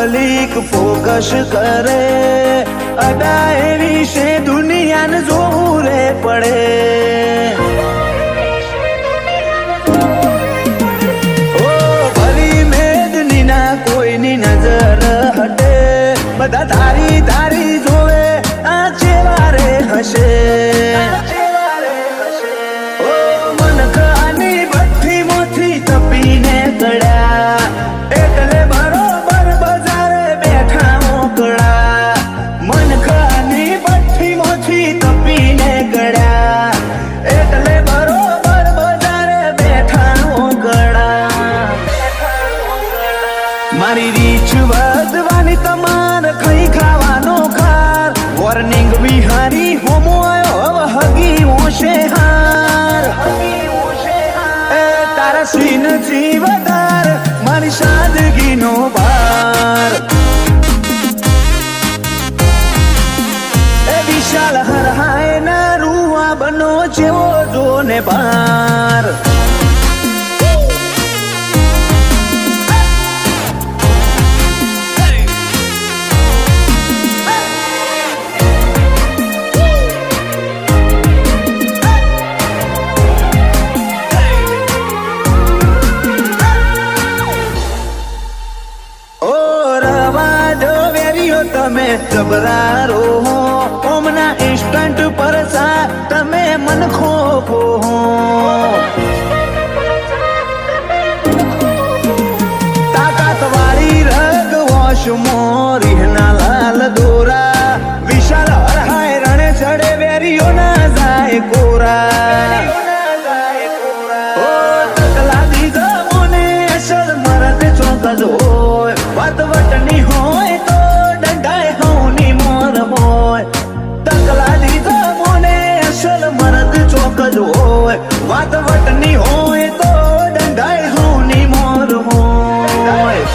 Public focus કરે, અડાએ વિશે દુનિયાને જોવું રે પડે. ઓ ભલી મેદની ના કોઈની નજર હટે, બધા ધારી ધારી જોવે આ ચેવારે હશે. ઓ મનખાની ભઠ્ઠી મોથી તપીને ગળ્યા, એટલે બરોબર બજારે બેઠા મોકળા. મનખાની ભઠ્ઠી મોથી તપીને ગળ્યા, એટલે બરોબર બજારે બેઠા મોકળા. મારી રીચ વધવાની તમાર ખઈ ખાવાનો ખાર, વોર્નિંગ વિહારી હોમો આયો હવે હગી ઓશે હાર. એ તારા સીનથી વધાર મારી સાદગીનો ભાર. એ વિશાલ હરહાય ના રૂવા બનો જેવો જોને બાર. તમે જબરારો હો, ઓમના ઇન્સ્ટન્ટ પર સા તમે મન ખોખો હો. તાકાત વાળી રગ વોશ મોરીના લાલ દોરા, વિશાલ હરહાય રણે ચડે વેરીઓ ના જાય કોરા. ઓ તકલા દીધો મને અસલ મરદ ચોકજ હોય, વાત વટની હોય તો વાત વટની હોય તો દંડાય હોની મોર હોય.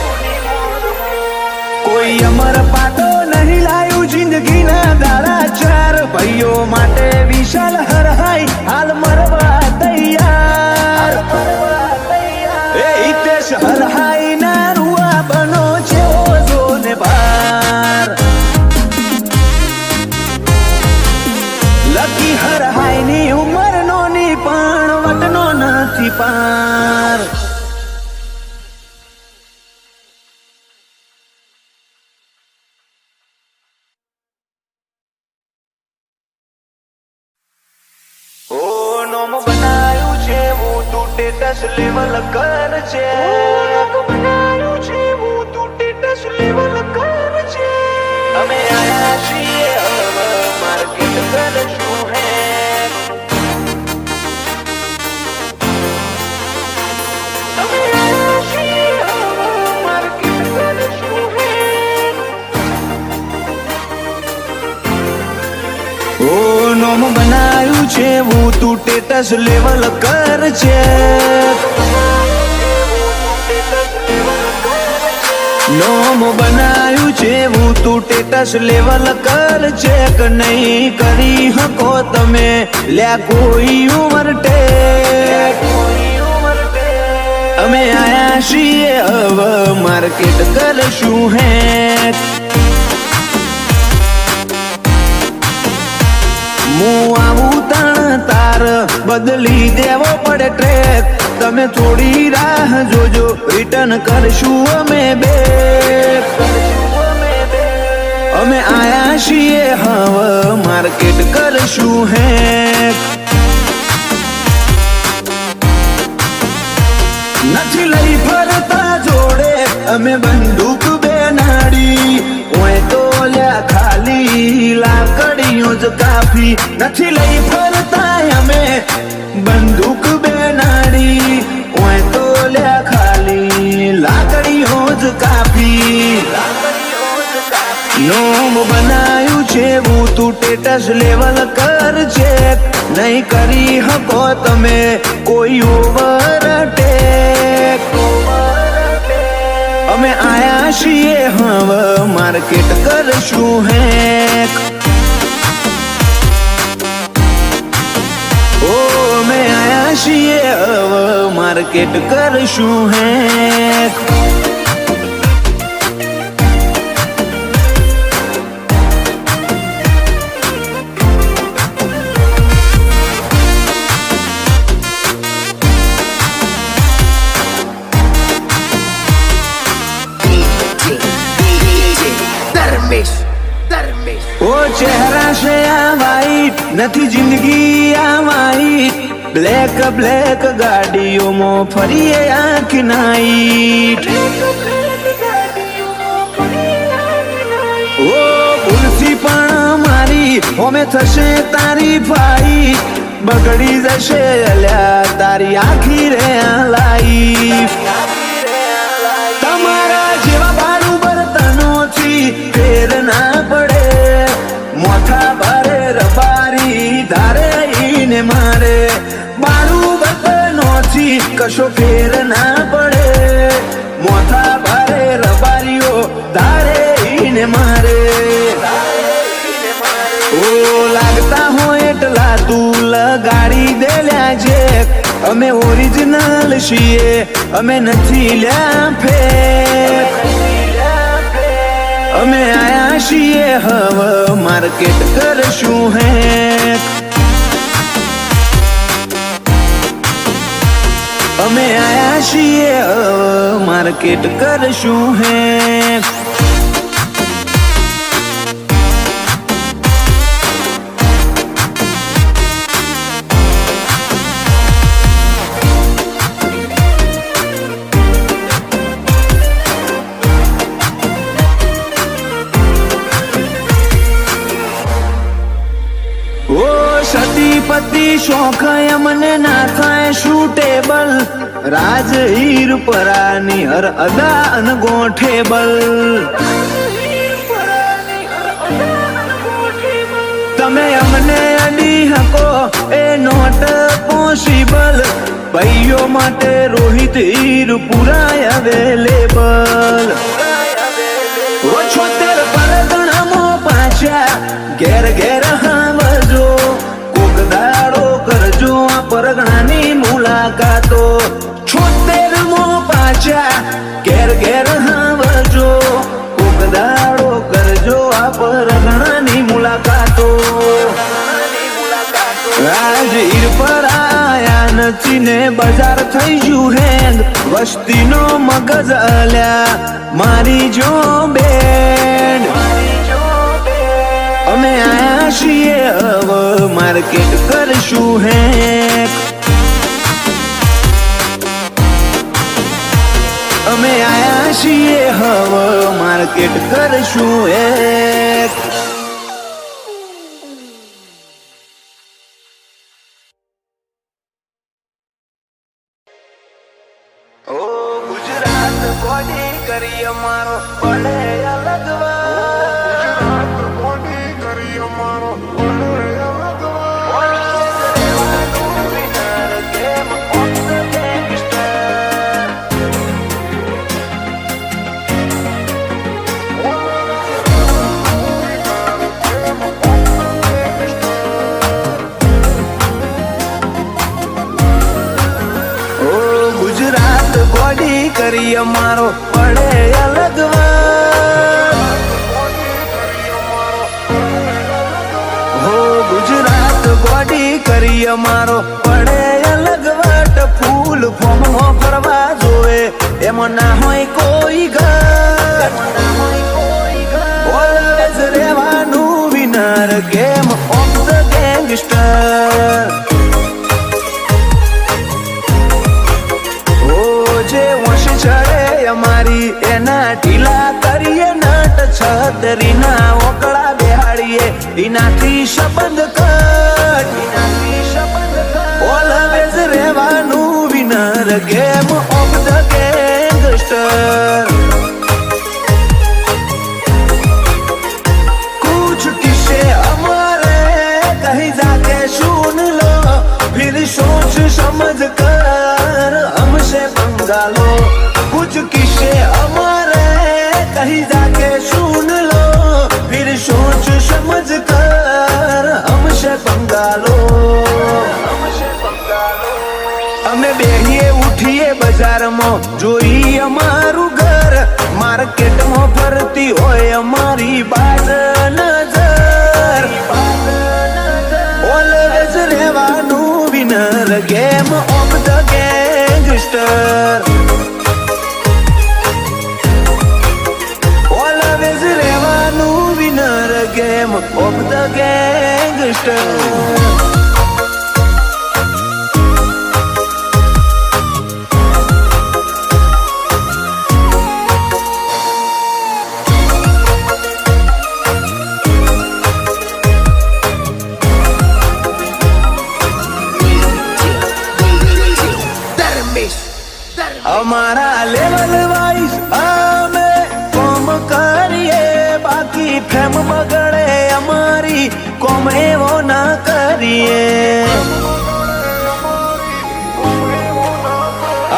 કોઈ અમર પાતો નહીં લાયું જિંદગીના દાડા ચાર, ભાઈઓ માટે વિશાલ હરહાય હાલ મરવા તૈયાર. એ હિતેશ હરહાય ના રૂઆ બનો જેવો જોને બાર. લકી હરહાય ની ઉંમર નોની પણ વટનો નથી પાર. ઓ નોમ બનાયું છે હું તું સ્ટેટસ લેવલ કર છે. બનાયું છે હું તું સ્ટેટસ લેવલ કર છે. અમે આયા છીએ હવે માર્કેટ કરશું હે. ઓ નોમ બનાયું છે હું તું સ્ટેટસ લેવલ કર છે. નોમ બનાયું છે હું તું સ્ટેટસ લેવલ કર છે, કે નહીં કરી હકો તમે લ્યા કોઈ ઉમરટેક. અમે આયા છીએ હવે માર્કેટ કરશું હે. હું આવું તણ તાર બદલી દેવો પડે ટ્રેક, તમે થોડી રાહ જોજો રિટર્ન કરશું અમે બેક. અમે આયા છીએ હવે માર્કેટ કરશું હે. નથી લઈ ફરતા જોડે અમે બંદૂક બેનાડી, ઓય તો લ્યા ખાલી લાકડીઓ જ કાફી. નથી લઈ ફરતા અમે બંદૂક બેનાડી, ઓય તો લ્યા ખાલી લાકડીઓ જ કાફી. નોમ બનાયું છે હું તું સ્ટેટસ લેવલ કર છે, નહીં કરી હકો તમે કોઈ ઓવરટેક. અમે આયા છીએ હવે માર્કેટ કરશું હેક. ઓ અમે આયા છીએ હવે માર્કેટ કરશું હેક. નથી જિંદગી આમાઈ બ્લેક બ્લેક ગાડીઓમાં ફરીએ આંખ નાઈટ ઓ ભૂલથી પણ મારી હોમે થશે તારી ફાઈ બગડી જશે અલ્યા તારી આખી રે લાઈફ તમારા જેવા બારું બર્તનોથી ફેર ના પડે મોથા ભારે રબારી ધારે ઈને મારે બારું બર્તનોથી કશો ફેર ના પડે મોથા ભારે રબારીઓ ધારે ઈને મારે ઓ લાગતા હોય એટલા તું લગાડી દેલ્યા છે અમે ઓરિજિનલ છીએ અમે નથી લ્યા ફેક અમે આયા છીએ હવે માર્કેટ કરશું હેક અમે આયા છીએ હવે માર્કેટ કરશું હેક સતીપતિ શોખ અમને ના થાય શૂટેબલ રાજ હીર પરાની હર અદા અનગોઠેબલ તમે અમને અડી હકો એ નોટ પોસિબલ ભાઈઓ માટે રોહિત હીર પુરાય અવેલેબલ 76 પરગણામો પાછા ઘેર ઘેર હાવજો દાડો કરજો આ પરગણાની મુલાકાતો 76મો પાછા ઘેર ઘેર હાવજો કોક દાડો કરજો આ પરગણાની મુલાકાતો આજ હીર પર આયા નથી ને બજાર થઈ ગયું હેંગ વસ્તીનો મગજ અલ્યા મારી જો બેન્ડ અમે આયા છીએ હવે માર્કેટ કરશું હેક અમે આયા છીએ હવે માર્કેટ કરશું હેક ઓ ગુજરાત કોડી કરી અમારો પડે અલગ કરી અમારો પડે અલગ હો ગુજરાત ગોડી કરી અમારો પડે અલગ વટ ફૂલ ફોર્મમાં ફરવા જોવે એમાં ના હોય કોઈ ઘર ઓલવેઝ રહેવાનું winner game of the gangster ચડે અમારી એના ઢીલા કરીએ નટ છતરીના ઓકળા બેહાડીએ એનાથી સંબંધ કટ ઓલવેઝ રહેવાનું winner game of the gangster कुछ किस्से हमारे कहीं जाके सुन लो फिर सोच समझ कर हमसे पंगा लो कुछ किस्से हमारे कहीं जाके सुन लो फिर सोच समझ कर हमसे पंगा लो અમે બેહીએ ઉઠીએ બજારમાં જોઈ અમારું ઘર માર્કેટમાં ફરતી હોય અમારી બાદ નજર ઓલવેઝ રહેવાનું winner game of the gangster always રહેવાનું winner game of the gangster gangster અમારા લેવલ વાઇઝ અમે કોમ કરીએ, બાકી ફેમ બગડે અમારી કોમ એવો ના કરીએ.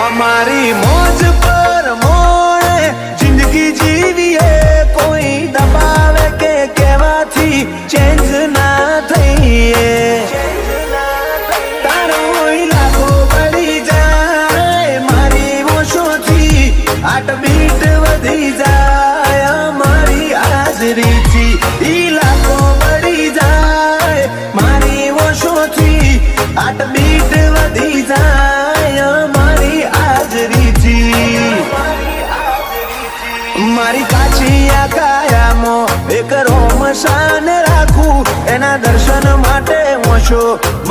અમારી મોજ પર મોડે જિંદગી જીવીએ, કોઈ દબાવે કે કહેવાથી ચેન્જ ના થઈએ. બીટ વધી જાય અમારી હાજરીથી, ઈલાકો વળી જાય મારી ઓછોથી. 8 બીટ વધી જાય અમારી હાજરીથી. મારી કાચી આ કાયામાં એક રોમ શાન રાખું, એના દર્શન માટે ઓછો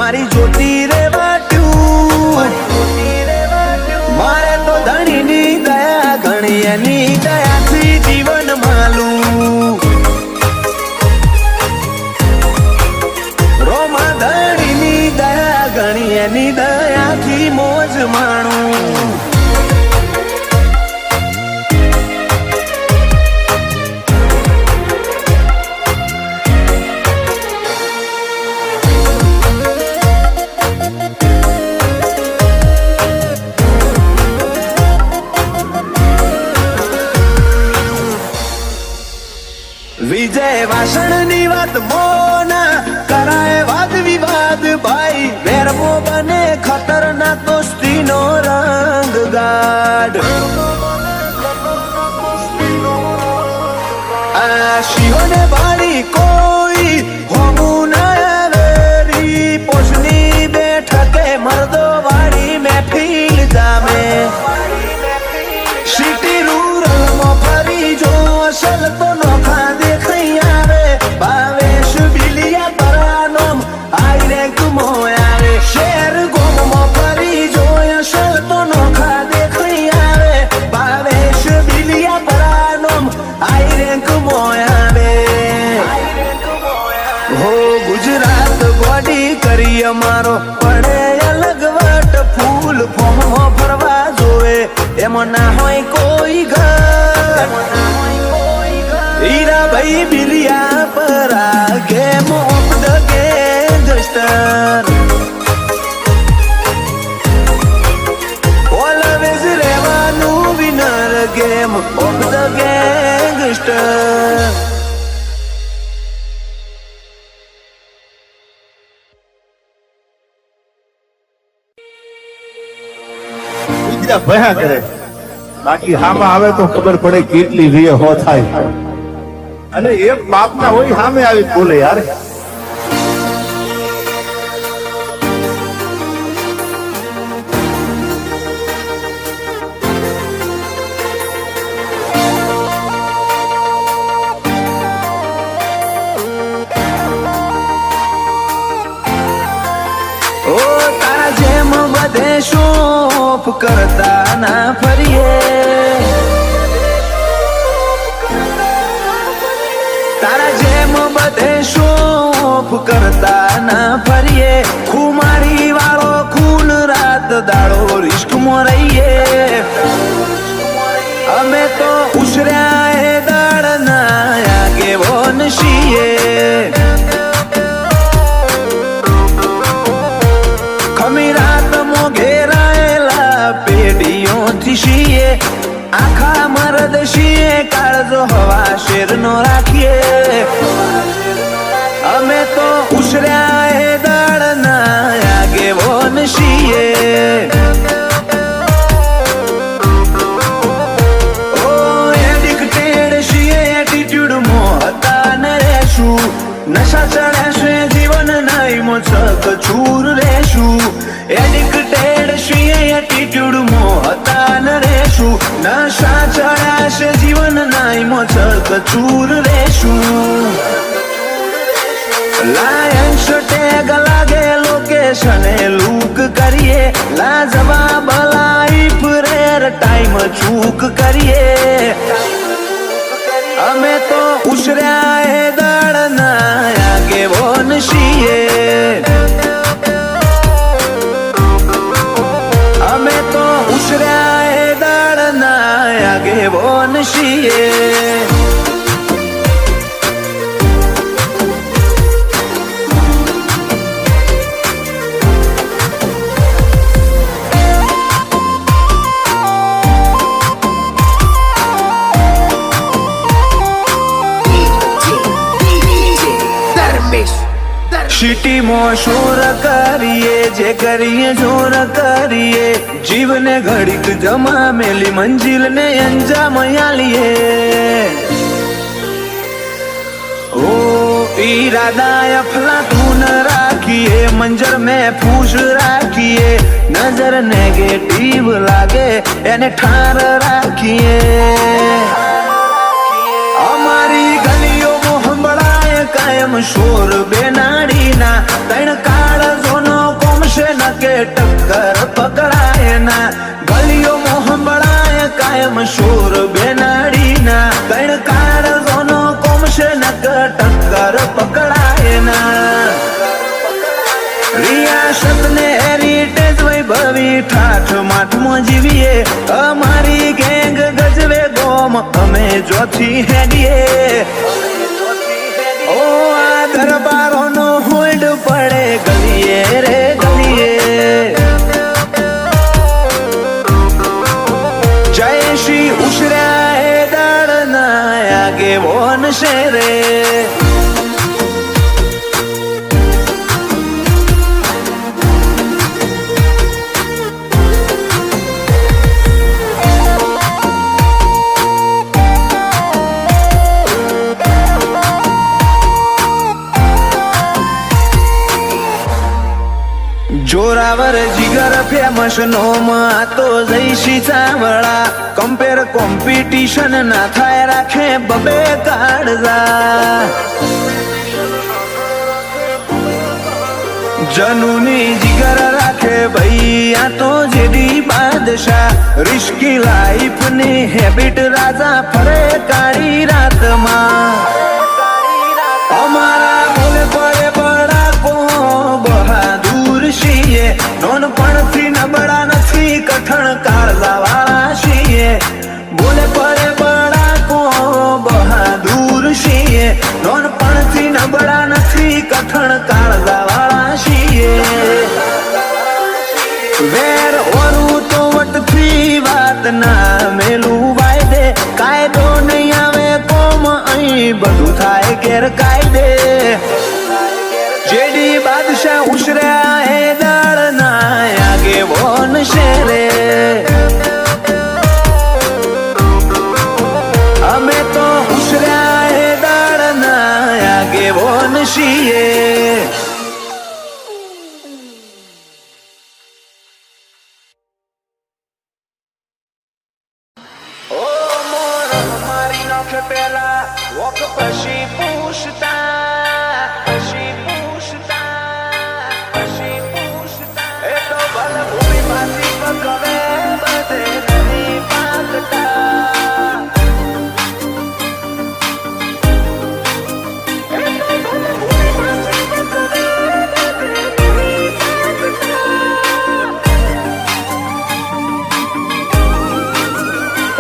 મારી જ્યોતિ રે વાટ્યું. મારે તો ધણીની દયા ઘણી, એની દયાથી જીવન માલું. રોમા ધણીની દયા ઘણી, એની દયાથી મોજ માણું. વિજય વાસણની વાત મોના કરાય વાદ વિવાદ ભાઈ, વેરવો બને ખતરનાક દોસ્તીનો રંગ ગાઢ. આ શિવને બાળી કોઈ હોમું ના વેરી, પોષની બેઠકે મરદો વાળી મહેફિલ જામે. સિટી રૂરલમાં ફરી જો અસલ તો નોખા દેખાઈ આવે, ભાવેશ બિલિયા પરાનોમ આઈ રેન્ક મોય આવે. શેર ગોમમાં ફરી જો અસલ તો નોખા દેખાઈ આવે, ભાવેશ બિલિયા પરાનોમ આઈ રેન્ક મોય આવે. હો ગુજરાત બોડી કરી અમારો પડે અલગ વટ, ફૂલ ફોર્મમાં ફરવા જોવે એમાં ના હોય કોઈ ઘર. હીરાભાઈ બિલિયા પરા game of the gangster, always રહેવાનું winner game of the gangster. ભયા કરે, બાકી હામાં આવે તો ખબર પડે કેટલી વીએ હો થાય. અને એક બાપ ના હોય સામે આવી બોલે યાર. ઓ તારા જેમ બધે શોફ કરતા ના ફરીએ, તારા જેમ બધે શોફ કરતા ના ફરીએ. ખુમારી વાળો ખૂન રાત દાડો રિસ્કમાં રહીએ. અમે તો ઉછર્યા એ દાડ ના આગેવો નશીએ. ખમીરાત મોઘેરાયેલા પેઢીઓથી છીએ, આખા મરદ છીએ કાળજો હવા શેરનો રાખીએ. અમે તો ઉછર્યા એ દાડ ના આગેવો નશીએ. ઓ એડિક્ટેડ છીએ, એટીટ્યુડમાં હતા ન રહેશું. નશા ચડશે જીવન નાઈ મોચક ચૂર રહેશું. એડિક્ટેડ છીએ, એટીટ્યુડમાં હતા ન રહેશું. નશા ચડશે જીવન નાઈ મોચક ચૂર રહેશું. લાયન હેશટેગ લાગે લોકેશન લૂક કરીએ લાજવાબ લાઈફ રેર ટાઈમ ચૂક કરીએ અમે તો ઉછર્યા એ દળના આગેવાન છીએ અમે તો ઉછર્યા એ દળના આગેવાન છીએ સિટીમાં શોર કરીએ જે કરીએ જોર કરીએ જીવને ઘડીક જમા મેલી મંજિલને અંજામ આલીએ ઓ ઈરાદા અફલાતૂન રાખીએ મંજર મેં ફૂસ રાખીએ નજર નેગેટિવ લાગે એને ઠાર રાખીએ અમારી ગલીઓમાં સંભળાય કાયમ શોર બેનાડીના ત્રણ કાળ જોનો કોમશે ન કે ટક્કર પકડાય ના ગલીઓમાં સંભળાય કાયમ શોર બેનાડીના ત્રણ કાળ જોનો કોમશે ન કે ટક્કર પકડાય ના રિયાસત ને હેરિટેજ વૈભવી ઠાઠ માઠમાં જીવીએ અમારી ગેંગ ગજવે ગોમ અમે જોથી હેડીએ ઓ આ દરબારોનો હોલ્ડ પડે ગલીએ રે ગલીએ જય શ્રી ઉછર્યા એ દળના આગેવાન છે રે જોરાવર જીગર ફેમસ નોમાં તો જઈશી ચાવડા કમ્પેર કોમ્પિટિશન ના થાય રાખે બબે કાળજા જનુની જીગર રાખે ભાઈ આ તો જેડી બાદશાહ રિસ્કી લાઈફ ની હેબિટ રાજા ફરે કાળી રાતમાં અમારા બોલે પડે બડાકો બહાદુર છીએ નોનપણથી નબળા નથી કઠણ કાળજા વાળા છીએ બોલે પડે બડાકો બહાદુર છીએ નોનપણથી નબળા નથી કઠણ કાળજા વાળા છીએ વેર ઓરું તો વટથી વાત ના મેલું વાયદે કાયદો નહીં આવે કોમ અહીં બધું થાય ગેરકાયદે જેડી બાદશાહ ઉછર્યા એ દળના આગેવાન છે રે અમે તો ઉછર્યા એ દળના આગેવાન છીએ ઓ મોર મારી નોખ પેલા વોક પછી પૂછતા એ તો ભલ ભૂમિ માંથી પકવે બધે નહીં પાકતા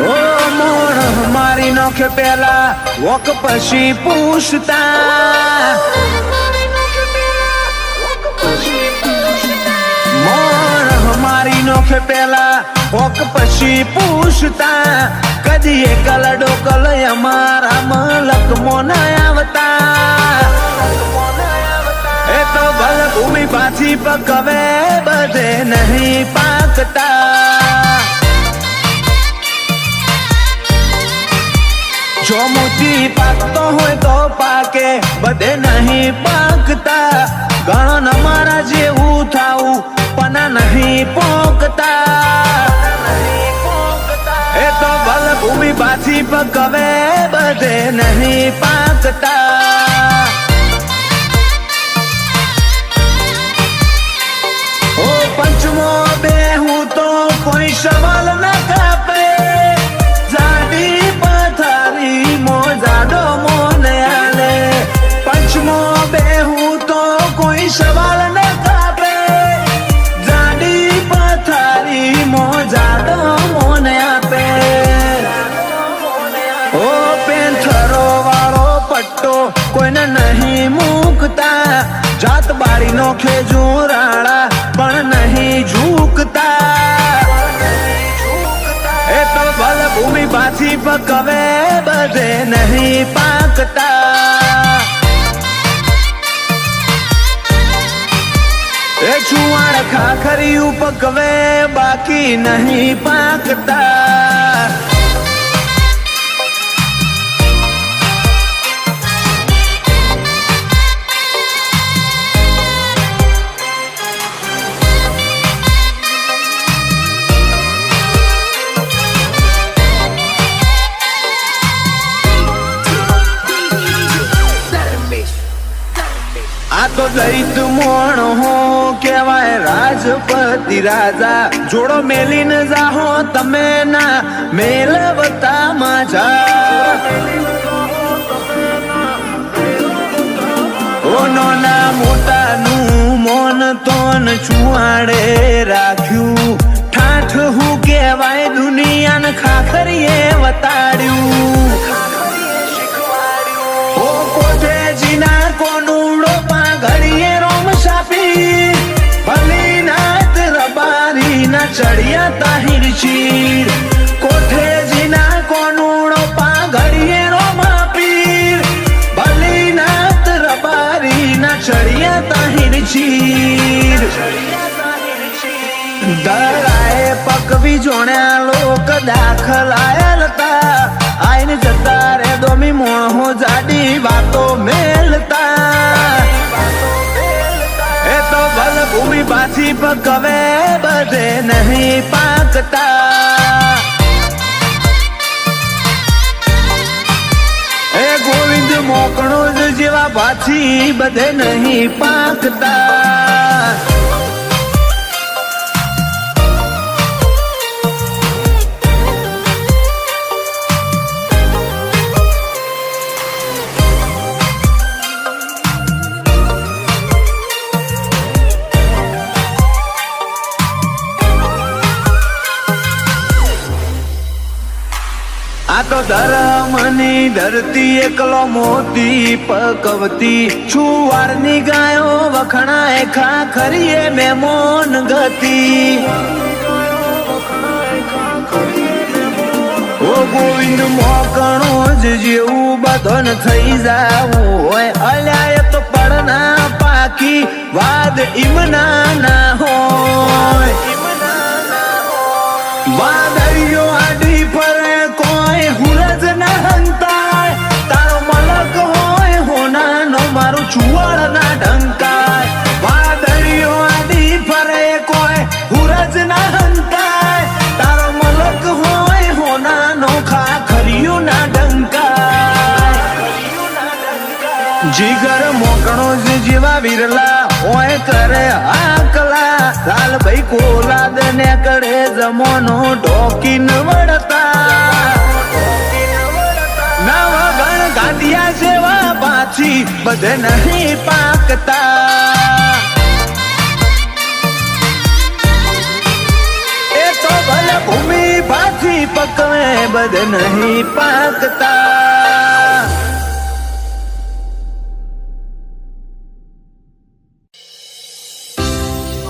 ઓ મોર મારી નોખ પેલા વોક પછી પૂછતા મારી નોખ પેલા હોક પછી પૂછતા કદી એકલડો કલય અમારા મલક મોના આવતા એ તો ભલ ભૂમિ પાછી પકવે બધે નહીં પાકતા જો મોતી પાકતો હોય તો પાકે બધે નહીં પાકતા ગણન અમારા જેવું થાવું પના નહીં પોકતા એ તો ભલ ભૂમિ પાછી પકવે બધે નહીં પાકતા કોઈ સવાલ ન કાપે જાડી પથારી મોજાડો મોને આપે ઓ પેન્થરો વાળો પટ્ટો કોઈને નહીં મૂકતા જાત બાળી નો ખેજુરાળા પણ નહીં ઝૂકતા એ તો ભલે ભૂમિ પાછી પકવે બધે નહીં પાકતા એ છુવાડ ખાખરિયું પકવે બાકી નહીં પાકતા આ તો દૈત મોણ હો કેવાય રાજપતિ રાજા જોડો મેલીને જાહો તમે ના મેલવતા માજા ઓ નોના મોટાનું મોન તોન છુવાડે રાખ્યું ઠાઠ હું કેવાય દુનિયાને ખાખરીએ વતાડ્યું ઓ કોઠે જીના કોનુડો ઘડીએ રોમ સાપી ભલીનાથ રબારી ના ચડિયા તાહિર ચીર કોઠેજીના કોનુડો પા ઘડીએ રોમ પીર ભલીનાથ રબારી ના ચડિયા તાહિર ચીર દરાએ પકવી જોણ્યા લોક દાખલ આયલ તા આઈને જતા રે દોમી મોણો જાડી વાતો મેલતા એ તો ભલ ભૂમિ પાછી પકવે બધે નહીં પાકતા એ ગોવિંદ મોકણો જ જેવા પાછી બધે નહીં પાકતા આ તો ધર્મની ધરતી એકલો મોતી પકવતી છુવારની ગાયો વખણાય ખાખરીએ મેમોન ગતિ ઓ ગોવિંદ મોકણો જ જેવું બધન થઈ જાવું હોય અલ્યા તો પડના પાકી વાદ ઈમના ના હોય વાદળીઓ આડી ફરે કોઈ હુરજ ના હંતાય તારો મલક હોય હોનાનો મારું છુવાડ ના ઢંકાય વાદળીઓ આડી ફરે કોઈ હુરજ ના હંતાય તારો મલક હોય હોનાનો ખાખરિયું ના ઢંકાય જીગર મોકણો જ જેવા વિરલા ઓય કરે આકલા લાલભાઈ કોલાદ ને કરે જમોનો ઢોકીન વળતા નવા ગણ ગાંડિયા જેવા પાછી બધે નહીં પાકતા એ તો ભલે ભૂમિ પાછી પકવે બધે નહીં પાકતા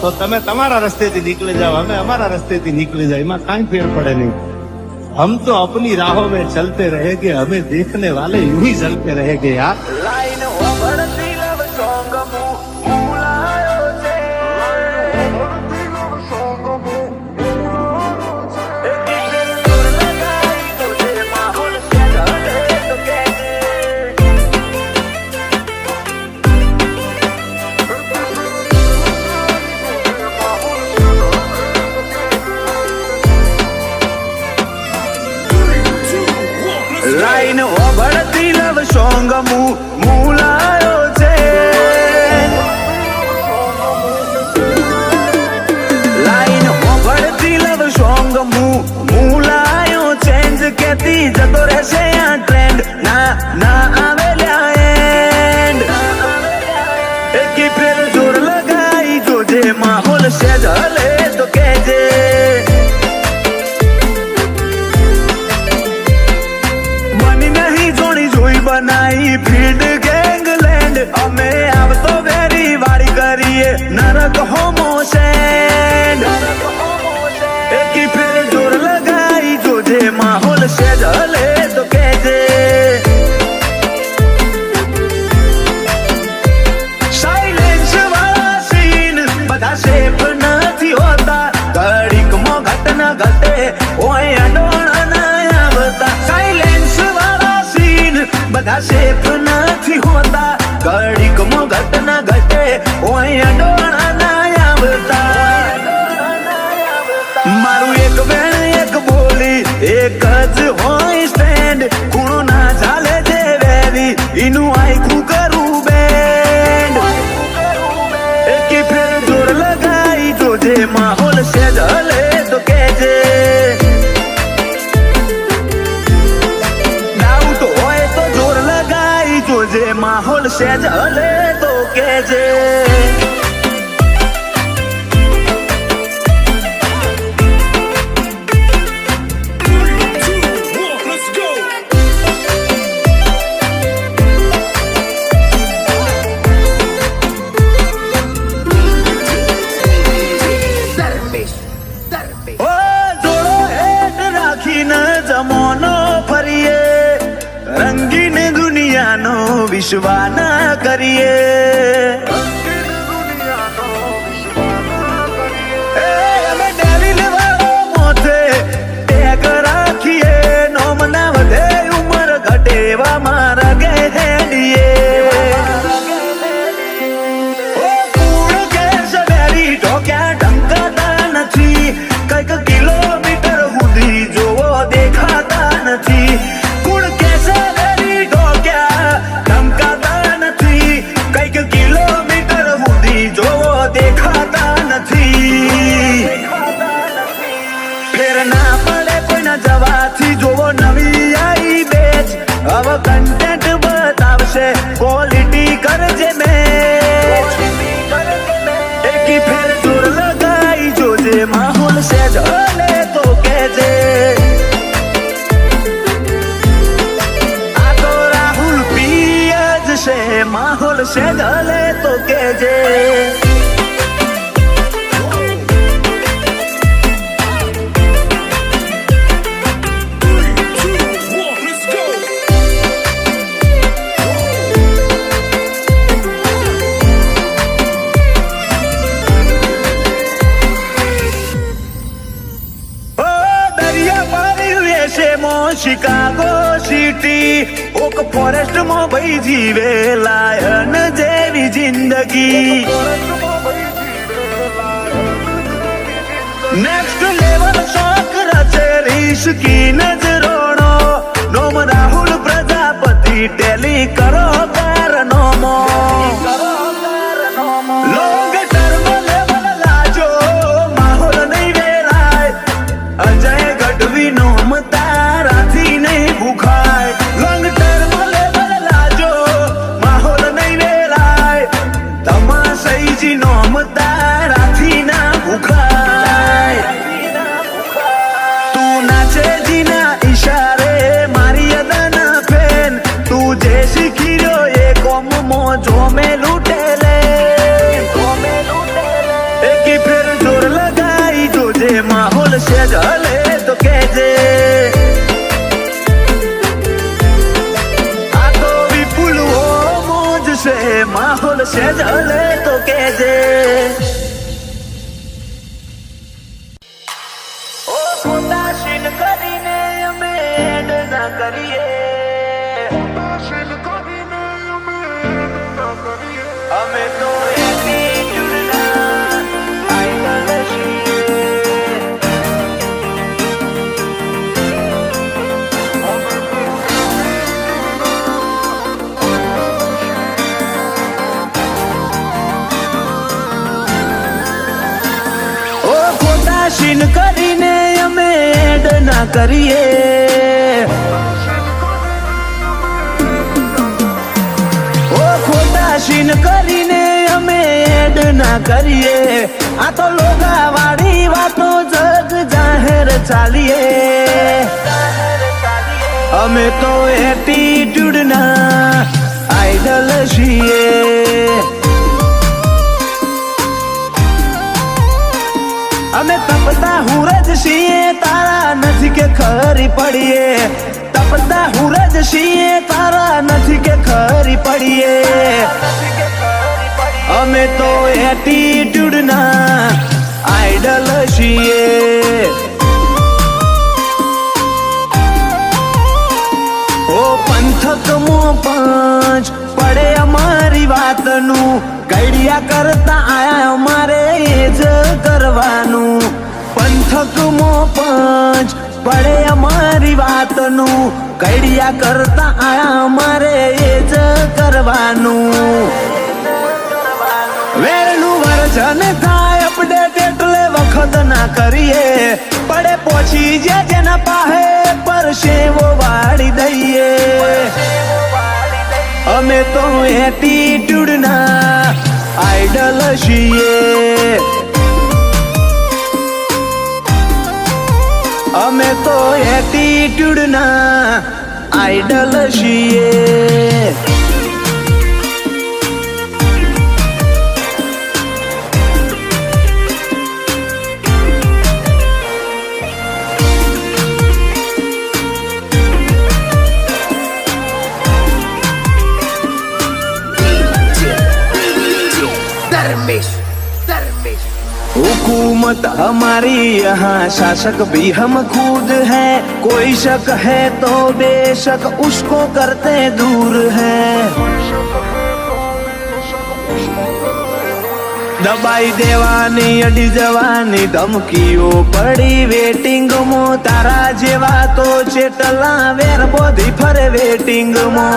તો તમે તમારા રસ્तेથી નીકળી જાઓ અમે અમારા રस्तेથી નીકળી જાય એમાં કાંઈ ફેર પડે નહીં हम तो अपनी राहों में चलते रहेंगे हमें देखने वाले यूं ही चलते रहेंगे यार લાઈન ઓગળતી લવ સોંગ મૂલાયો છે લાઈન ઓગળતી લવ સોંગ મૂલાયો છે લાઈન ઓગળતી લવ સોંગ મૂલાયો ચેન્જ કેતી જતો રહેશે આ ટ્રેન્ડ ના ના આવેલા એન્ડ એકી ફેર જોર ये नरक होमो सैंड एक ही फिर जोर लगाई जो जे माहौल से जले तो कहजे साइलेंस वाला सीन बधा सेफ નથી હોતા ઘડીક માં ઘટના ઘટે ઓય અડોણા ના આવતા સાइलेंस वाला सीन બધા સેફ નથી હોતા ઘડીક માં ઘટના ઘટે ઓય અડોણા ના આવતા મારું એક બેન એક બોલી એક જ હોય સ્ટેન્ડ ખૂણો ના ચાલે જે વેરી ઈનું આખું કરું બેન્ડ એકી ફેર જોર લગાઈ જોજે માહોલ સે જલે તો કેજે ડાઉટ હોય તો જોર લગાઈ જોજે માહોલ સે જલે તો કેજે જમોનો ફરીએ રંગીન દુનિયાનો વિશ્વાસ ના કરીએ અમે ડેરીલ વાળો મોથે ટેગ રાખીએ નોમ ના વધે ઉંમર ઘટેવા મારા ગહેડીએ ઓ કુળ ગેસ ડેરી ઢોક્યા ઢંકાતા નથી કઈક કિલોમીટર સુધી જોવો દેખાતા નથી કુળ કેસે ડેરી ઢોક્યા ઢંકાતા નથી કઈક કિલોમીટર સુધી જોવો દેખાતા નથી ફેર ના પડે કોઈના જવાથી જોવો નવી આવી બેચ હવે કન્ટેન્ટ બતાવશે ક્વોલિટી કરજે મેચ એકી ફેર જોર લગાઈ જોજે માહોલ સે જલે તો કેજે આ તો રાહુલ પિયજ છે માહોલ સે જલે તો કેજે શિકાગો સિટી ઓક ફોરેસ્ટ માં ભાઈ જીવે લાયન જેવી જિંદગી નેક્સ્ટ લેવલ શોખ રચે રિસ્કી નજરોનો નોમ રાહુલ પ્રજાપતિ ટેલી કરો કારનોમો લોંગ ટર્મ લેવલ લાજો માહોલ નહીં વેરાય અજય ગઢવી નોમ તારાથી નહીં ભૂખાય લોંગ ટર્મ લેવલ લાજો માહોલ નહીં વેરાય તમાસઈજી નોમ તારાથી ના ભૂખાય તું નાચે જીના ઈશારે મારી અદના ફેન તું જે શીખી રહ્યો એ કોમમો જોમે લૂટે લે એકી ફેર જોર લગાઈ જોજે માહોલ સે જલે તો કેજે આ તો વિપુલ હો મોજ સે માહોલ સે જલે તો કેજે ઓ ખોટા સીન કરીને અમે એડ ના કરીએ અમે તો એટીટ્યુડ ના આઈડલ છીએ ઓ ખોટા સીન કરીને અમે એડ ના કરીએ ઓ ખોટા સીન કરીને અમે એડ ના કરીએ આ તો લોગાવાળી વાતો જગ જાહેર ચાલીએ અમે તો એટીટ્યુડ ના આઈડલ છીએ ખરી પડીએ તપતા હુરજ છીએ તારા નથી કે ખરી પડીએ અમે તો એટીટ્યુડ ના આઈડલ છીએ ઓ પંથકમાં પાંચ પડે અમારી વાતનું ગઈડિયા કરતા આયા અમારે એ જ કરવાનું પંથકમાં પાંચ પડે અમારી વાતનું ગઈડિયા કરતા આયા અમારે એ જ કરવાનું વેરનું વર્જન થાય અપડેટ એટલે વખત ના કરીએ પડે પહોંચી જે જેના પાહે પર સેવો વાળી દઈએ અમે તો એટીટ્યુડ ના આઈડલ છીએ અમે તો એટીટ્યુડ ના આઈડલ છીએ हुकूमत हमारी यहाँ शासक भी हम खुद है कोई शक है तो बेशक उसको करते दूर है दबाई देवानी अडी जवानी धमकीओ पड़ी वेटिंग मो तारा जेवा तो चेटला वेर बोधी फरे वेटिंग मो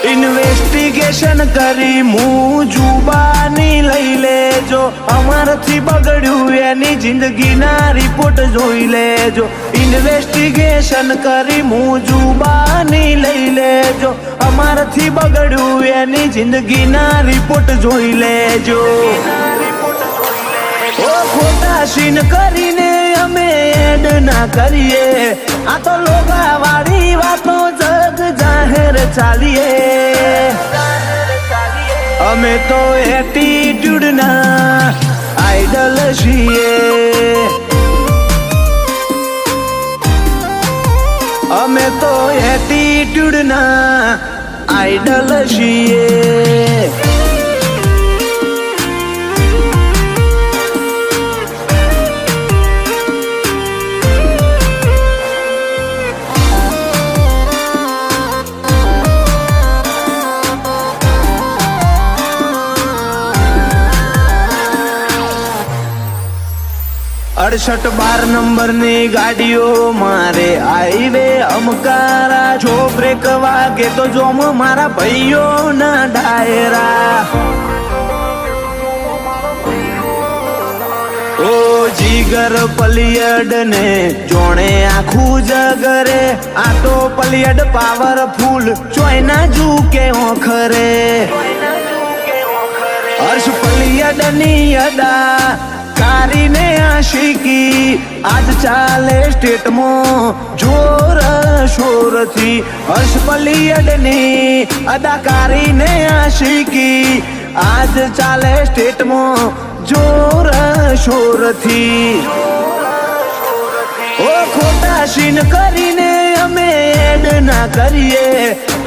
ઇન્વેસ્ટિગેશન કરી મું જુબાની લઈ લેજો અમારથી બગડ્યું એની જિંદગીના રિપોર્ટ જોઈ લેજો ઇન્વેસ્ટિગેશન કરી મું જુબાની લઈ લેજો અમારથી બગડ્યું એની જિંદગીના રિપોર્ટ જોઈ લેજો ઓ ખોટા સીન કરીને અમે એડ ના કરીએ આ તો લોગા વાળી વાતો જગ જાહેર ચાલીએ અમે તો એટીટ્યુડ ના આઈડલ છીએ અમે તો એટીટ્યુડ ના આઈડલ છીએ अड़सठ 12 नंबर ની ગાડીઓ મારે હાઈવે અમકારા જો બ્રેક વાગે તો જોમ મારા ભાઈઓ ના ડાયરા ઓ જીગર પલિયડ ને જોણે આખું જગરે આ તો પલિયડ પાવરફુલ ચોયના જુકે ઓખરે હર્ષ પલિયડ ની અદા કારીને આશિકી આજ ચાલે સ્ટેટમાં જોર શોરથી હર્ષ પલિયડની અદાકારીને આશિકી આજ ચાલે સ્ટેટમાં જોર શોરથી ઓ ખોટા સીન કરીને અમે એડ ના કરીએ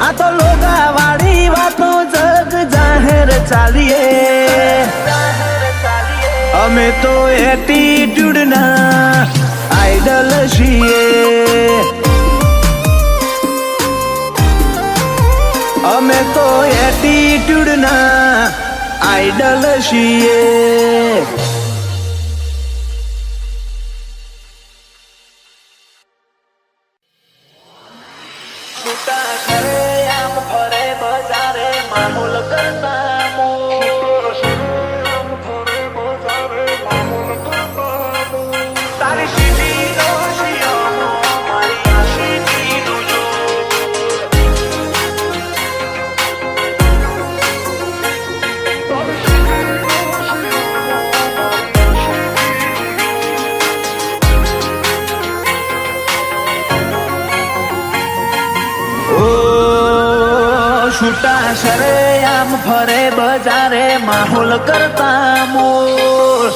આ તો લોગા વાળી વાતો જગ જાહેર ચાલીએ અમે તો એટીટ્યુડ ના આઈડલ છીએ અમે તો એટીટ્યુડ ના આઈડલ છીએ છૂટા કરે આમ ફરે બજારે મામૂલ કરતા તારી સીધી રોશિયાનો મારી સીધીનું જો છૂટા સરે આમ ફરે બજારે માહોલ કરતા મોર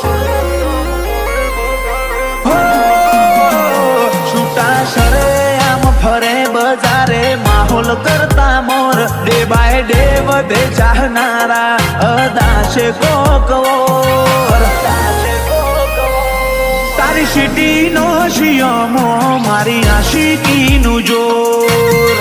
કરતા મોર ડે બાય ડે વધે ચાહનારા અદાશે કોકવોર તારી સિટીનો શિયામો મારી આશિકીનું જોર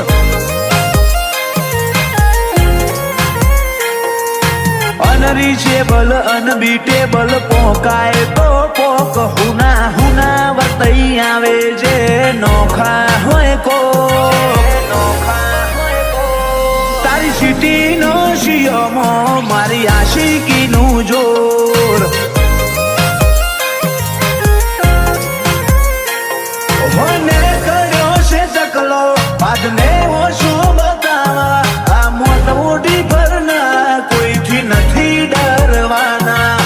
અનરીચેબલ અનબીટેબલ પોકાય તો પોક હુના હુના વર્તઈ આવે જે નોખા હોય કો તારી સિટીનો શિયામો મારી આશિકીનું જોર મને કર્યો છે ચકલો બાદને ઓછો બતાવા આ મોત મોટી પરના કોઈથી નથી ડરવાના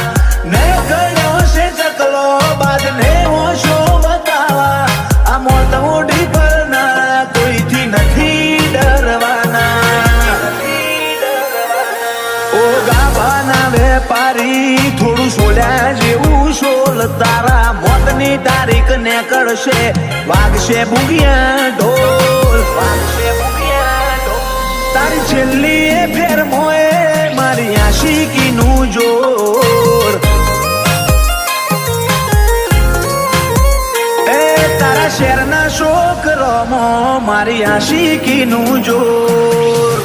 ને કર્યો છે ચકલો બાદને ઓછો બતાવા આ મોત મોટી પરના કોઈથી નથી ડરવાના ઓ ગાભાના વેપારી થોડું સોલ્યા જેવું સોલ તારા મોતની તારીખ ને કરશે વાગશે બુગિયા ઢોલ તારી છેલ્લી એ ફેર મોએ મારી આશિકીનું જોર એ તારા શેરના છોકરોમો મારી આશિકીનું જોર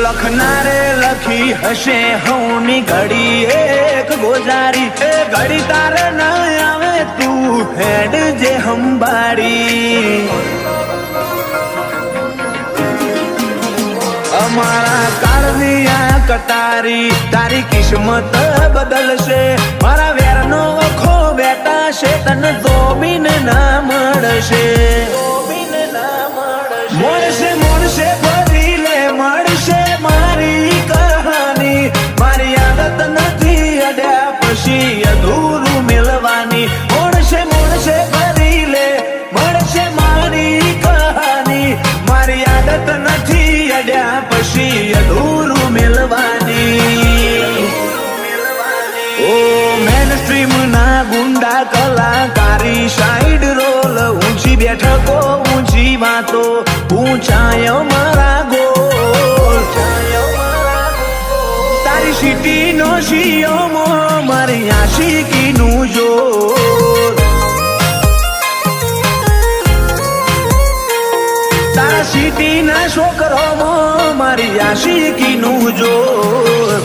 લખનારે લખી હશે હઉની ઘડી એક ગોજારી એ ઘડી તારે ના આવે તું હેડ જે હંબાડી અમારા કાળની આ કટારી તારી કિસ્મત બદલશે મારા વેરનો વખો બેટા છે તને જોબીને ના મળશે મળશે મળશે ફરી લે મળશે મારી કહાની મારી આદત નથી અડ્યા પછી અધૂરું મિલવાની મળશે મળશે ફરી લે મળશે મારી કહાની મારી આદત નથી અડ્યા પછી અધૂરું મિલવાની ઓ મેન સ્ટ્રીમ ના ગુંડા કલાકારી સાઈડ રોલ ઊંચી બેઠકો ઊંચી વાતો ઊંચાયો મારા ગોલ તારી સિટીનો શિયામો મારી આશિકીનું જોર તારા સિટીના છોકરોમાં મારી આશિકીનું જોર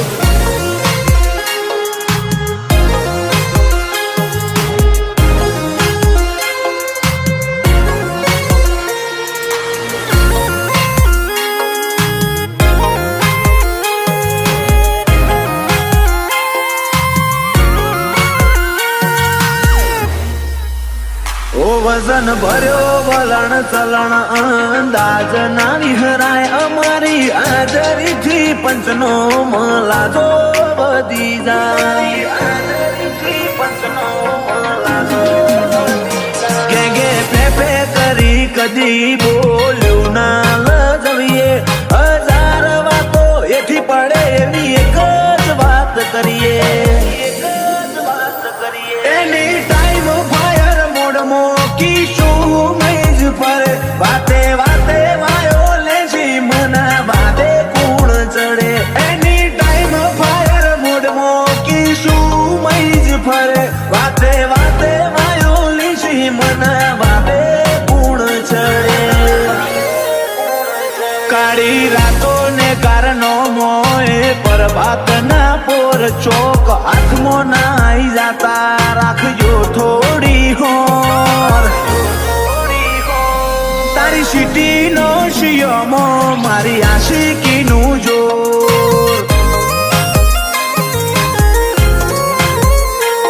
વજન ભર્યો વલણ ચલણ અંદાજ ના વિહરાય અમારી હાજરીથી પંચનો મલાજો વધી જાય ગે ફે કરી કદી બોલ્યું ના લજવીએ હજાર વાતો એથી પડે એવી એક જ વાત કરીએ એની ટાઈમ ફાયર મોડમાં કીશું મેજ પર વાતે વાતે વાયો લેજી મના વાદે કુણ ચડે એની ટાઈમ ફાયર મોડમાં કીશું મેજ પર વાતે વાતે વાયો લેજી મના વાદે કુણ ચડે કાળી રાતો ને કારનો મોએ પ્રભાત ના પોર ચોક હાથમાં ના આવી જાતા રાખજો થોડી હોર તારી સિટીનો શિયામો મારી આશિકીનું જોર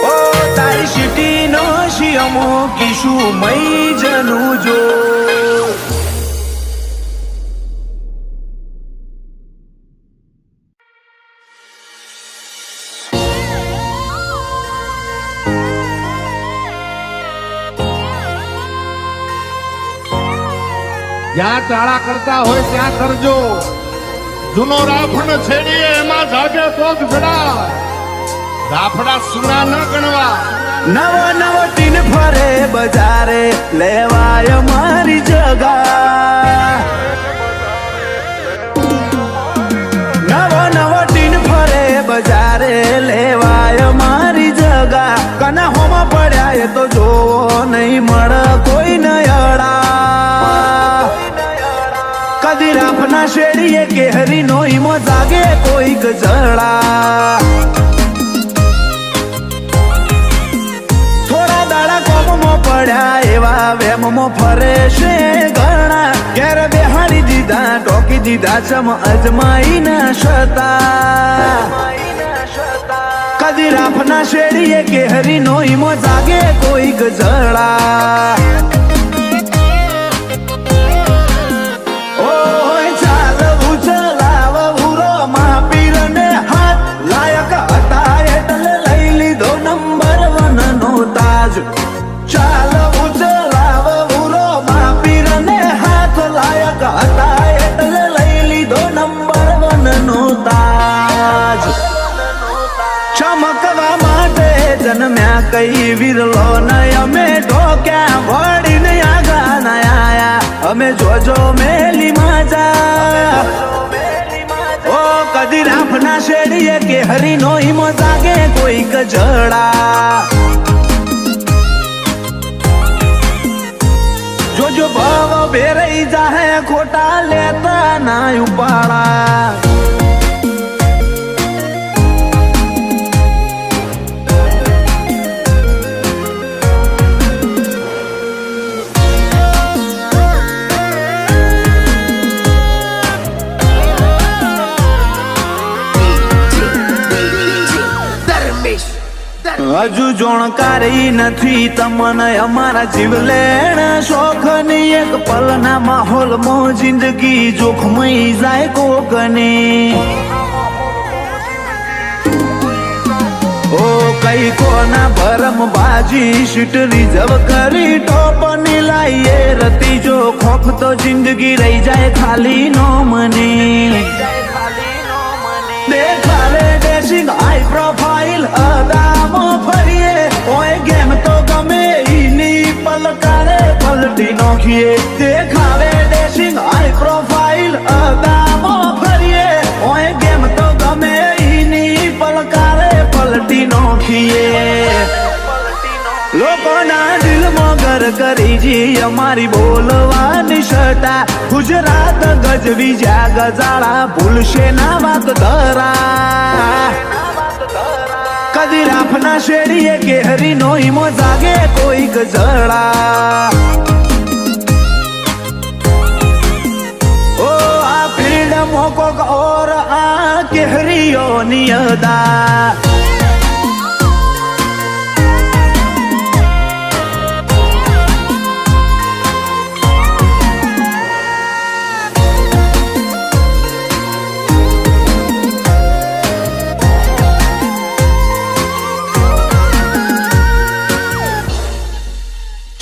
ઓ તારી સિટીનો શિયામો કીશું મઈ જનું જોર જ્યાં ચાળા કરતા હોય ત્યાં કરજો. જૂનો રાફડ છેડીએ એમાં જાગે કોક જડા. રાફડા સુના ન ગણવા. નવો નવો ટીન ફરે બજારે લેવાય મારી જગા. નવો નવો ટીન ફરે બજારે લેવાય મારી જગા. કના હોમાં પડ્યા એ તો જોવો નહીં મળે કોઈ નયડા. કદી રાફના શેડીએ કેહરી નો ઈમો જાગે કોઈક જડા. પડ્યા એવા વેમમાં ફરે છે ઘણા. ઘેર બેહાડી દીધા ટોકી દીધા ચમ અજમાઈ ના શતા. કદી રાફના શેડીએ કેહરી નો ઈમો જાગે કોઈક જડા. ઓય ચાલવું ચલાવવું રો મહાપીરને હાથ લાયક હતા એટલે લઈ લીધો નંબર 1 નો તાજ. ચાલવું ચલાવવું રો મહાપીરને હાથ લાયક હતા એટલે લઈ લીધો નંબર 1 નો તાજ. ચમકવા માટે જન્મ્યા કઈ વિરલો ન અમે ઢોક્યા વળીને આગા ના આયા અમે જોજો મેલી માજા. ઓ કદી રાફના શેડીએ કે હરી નો ઈમો જાગે કોઈક જડા. જોજો ભાવ બેરઈ જાહે ખોટા લેતા ના ઉપાડા. હજુ જોણકારી નથી તમને અમારા જીવલેણ શોખની. એક પલના માહોલમાં જિંદગી જોખમાઈ જાય કોકની. ઓ કઈ કોના ભરમ બાજી સીટ રિઝર્વ કરી ટોપની લાઈએ રતી. જો ખોફ તો જિંદગી રહી જાય ખાલી નો મની. દેખાડે ડેશિંગ હાઈ પ્રોફાઇલ અદામાં ફરીએ. ઓય ગેમ તો ગમે ઈની પલકારે પલટી નોખીએ. દેખાડે ડેશિંગ હાઈ પ્રોફાઇલ અદામાં ફરીએ. ઓય ગેમ તો ગમે ઈની પલકારે પલટી નોખીએ. લોકોના દિલમાં ઘર કરી જી અમારી બોલવાની સટા. ગુજરાત ગજવી જ્યાં ગજાળા ભૂલશે ના વાત ધરા. કદી રાફના શેડીએ કેહરી નો ઈમો જાગે કોઈક જડા. ઓ આ ફ્રીડમ કોક ઓર આ કેહરીઓની અદા.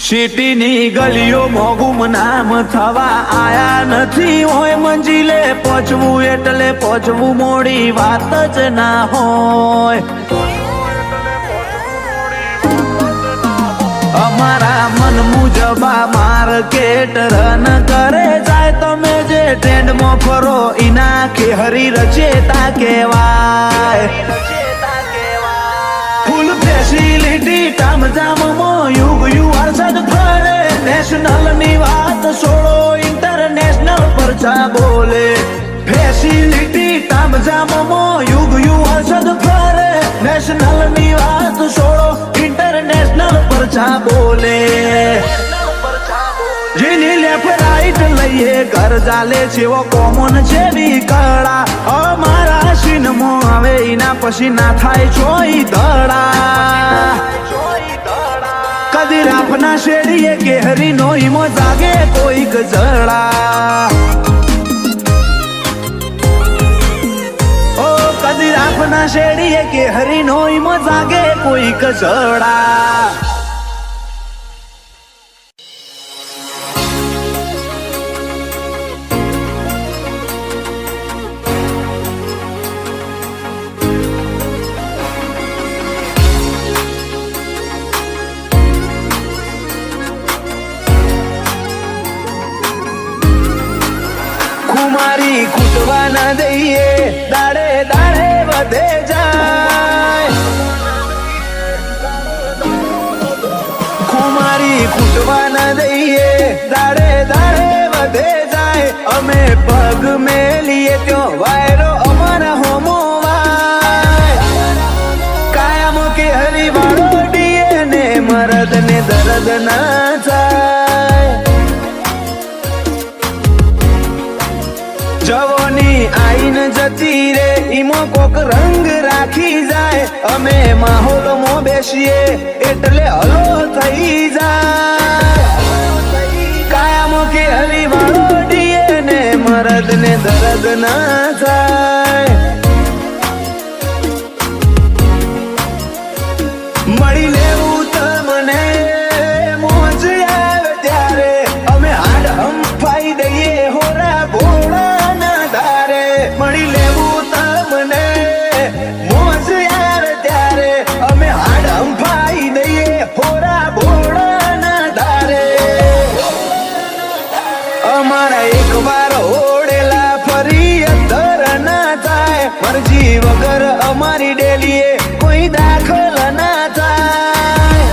સિટીની ગલીઓ મોગુમ નામ થવા આયા નથી. હોય મંજિલે પહોંચવું એટલે પહોંચવું મોડી વાત જ ના હોય. અમારા મન મુજબા માર્કેટ રન કરે જાય. તમે જે ટ્રેન્ડમાં ફરો ઇના કેહરી રચેતા કહેવાય. ફૂલ ફેસિલિટી તામઝામમાં યુગ યુવારસદ ફરે. નેશનલ ની વાત છોડો ઇન્ટરનેશનલ પરચા બોલે. ફેસિલિટી તામઝામમાં યુગ યુવારસદ ફરે. નેશનલ ની વાત છોડો ઇન્ટરનેશનલ પરચા બોલે. જેની લેફ્ટ રાઈટ લઈએ ઘર ચાલે છેવો કોમન જેવી કળા. અમારા સીનમાં આવે એના પછી ના થાય ચોઈ દડા. કદી રાફના શેડીએ કેહરી નો ઈમો જાગે કોઈક જડા. ઓ કદી રાફના શેડીએ કેહરી નો ઈમો જાગે કોઈક જડા. ખુમારી ખૂટવા ના દઈએ, દાડે દાડે વધે જાય. ખુમારી ખૂટવા ના દઈએ, દાડે દાડે વધે જાય. અમે પગ મેલીએ ત્યાં વાયરો અમારા હોમો વાય. કાયમ કે હરિવાળો ડીએ ને મરદ ને દર્દ ના થાય. જવાની આઈન જતી રે ઈમો કોક રંગ રાખી જાય. અમે માહોલમાં બેસીએ એટલે હલો થઈ જાય. કાયમ કે હરિવાળો ડીએ ને મરદ ને દર્દ ના થાય. મળી લેવું તમને મોજ આવે ત્યારે અમે હાડ હંફાઈ દઈએ હોરા ભોળા ના ધારે. મળી લેવું તમને મોજ આવે ત્યારે અમે હાડ હંફાઈ દઈએ હોરા ભોળા ના ધારે. અમારા એક વાર ઓળેલા ફરી અધર ના થાય. મરજી વગર અમારી ડેલીએ કોઈ દાખલ ના થાય.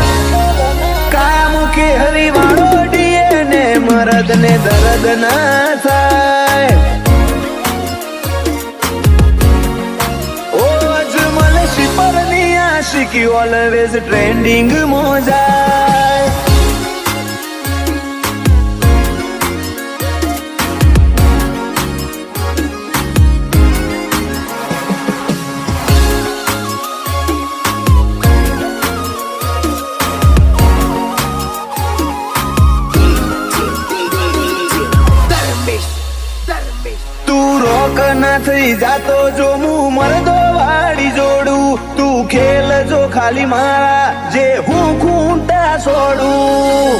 કામ કે હરિવાળો ડીએ ને મરદ ને દર્દ ના થાય. ઓ અજમલ શિપર ની આશિકી ઓલવેઝ ટ્રેન્ડિંગ મોજાય. તું રોક ના થઈ જાતો જો હું મરદો વાળી જોડું. તું ખેલ જો ખાલી મારા જે હું ખૂંટા છોડું.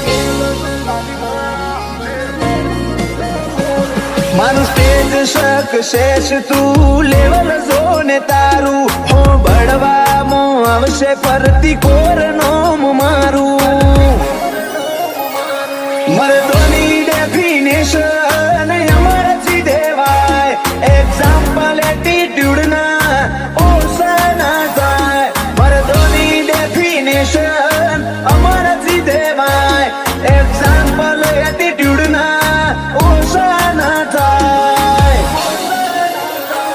મારું સ્ટેજ સક્સેસ તું લેવલ જો ને તારું. હો બળવામાં આવશે ફરતી કોર નોમ મારું. મરદોની ડેફિનેશન અમારાથી દેવાય. એક્ઝામ્પલ એટીટ્યુડ ના ઓછા ના થાય. મરદોની ડેફિનેશન અમારાથી દેવાય. એક્ઝામ્પલ એટીટ્યુડ ના ઓછા ના થાય.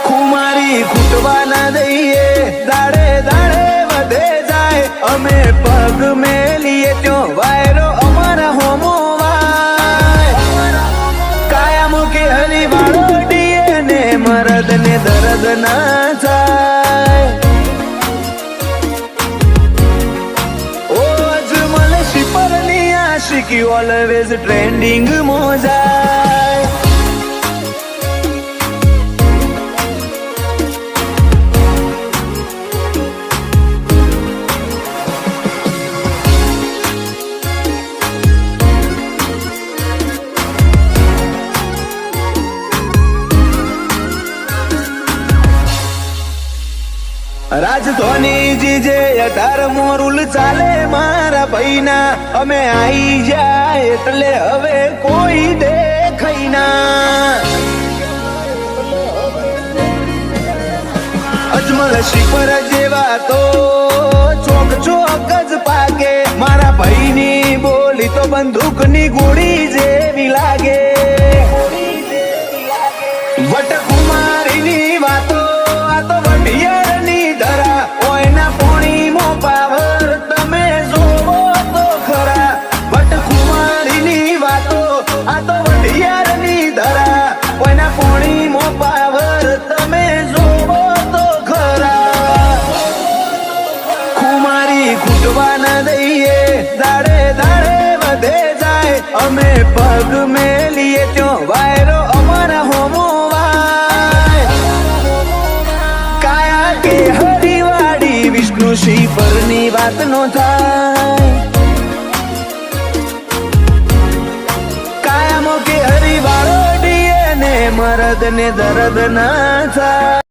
ખુમારી ખૂટવા ના દઈએ, દાડે દાડે વધે જાય. અમે પગ મેલીએ ત્યાં વાયરો અમારા હોમો વાય. કાયમ કે હરિવાળો ડીએ ને મરદ ને દર્દ ના થાય. ઓ અજમલ શિપર ની આશિકી ઓલવેઝ ટ્રેન્ડિંગ મોજાય. રાજધોની જીજે 18મો રૂલ ચાલે મારા ભાઈના. અમે આઈ જાય એટલે હવે કોઈ દેખાઈ ના. અજમલ શિખર જેવા તો ચોક ચોક જ પાકે. મારા ભાઈની બોલી તો બંદૂકની ગોળી જેવી લાગે. વટકુમારીની વાતો આ તો વઢિયારની ધરા. ઓયના પોણીમાં પાવર તમે જોવો તો ખરા. વટકુમારીની વાતો આ તો વઢિયારની ધરા. ઓયના પોણીમાં પાવર તમે જોવો તો ખરા. ખુમારી ખૂટવા ના દઈએ, દાડે દાડે વધે જાય. અમે પગ મેલીએ ત્યાં વાયરો અમારા હોમો વાય. કાયા કે હરિવાળી વિષ્ણુ શિપર ની વાત નો થાય. કાયમ કે હરિવાળો ડીએ ને મરદ ને દર્દ ના થાય.